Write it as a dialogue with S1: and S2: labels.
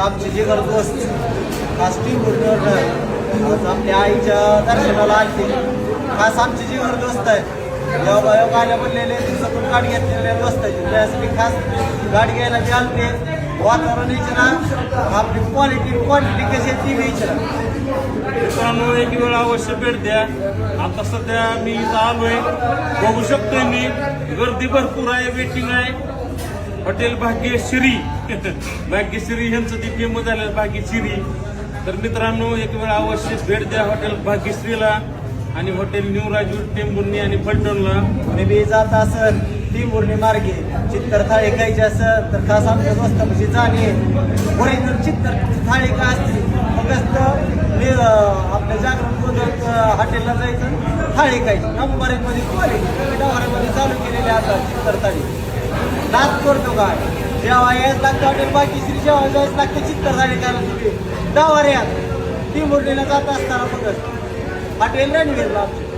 S1: आमचे जिगर दोस्त खास टिंबुर्णीवर आज आपल्या आईच्या दर्शनाला आलते. खास आमचे जिगर दोस्त आहे. योगा आल्या बनलेले दिवसातून गाडी घेतलेल्या दोस्त आहे. त्यासाठी खास गाडी घ्यायला जे आलते वातावरण विचारा आपली क्वालिटी कशी आहे ती विचारा.
S2: मित्रांनो एक वेळ अवश्य भेट द्या. आता सध्या मी इथं आलोय, बघू शकतोय मी गर्दी भरपूर आहे, वेटिंग आहे. हॉटेल भाग्यश्री भाग्यश्री यांचं ती फेमस झालेलं भाग्यश्री. तर मित्रांनो एक वेळ अवश्य भेट द्या हॉटेल भाग्यश्रीला आणि हॉटेल न्यू राजूर टेंभुर्णी आणि फलटणला.
S1: मी बी जात असेल टिंबुर्णी मार्गे चित्तर थाळी खायची असेल तर खास आमच्या दोस्तापाशी जाणे ओरिजिनल चित्तर थाळी काय असते फक्त आपल्या जागरण गोदत हॉटेलला जायचं थाळी खायची. नंबरमध्ये क्वालिटी डवाऱ्यामध्ये चालू केलेली आता चित्तर थाळी. नाच करतो काय जेव्हा यायच लागतं हॉटेल बाकीश्री जेव्हा जायच लागतं चित्तर थाळी खायला तुम्ही डवाऱ्यात टिंबुर्णीला जात असताना फक्त हॉटेल रणवीरला आमच्या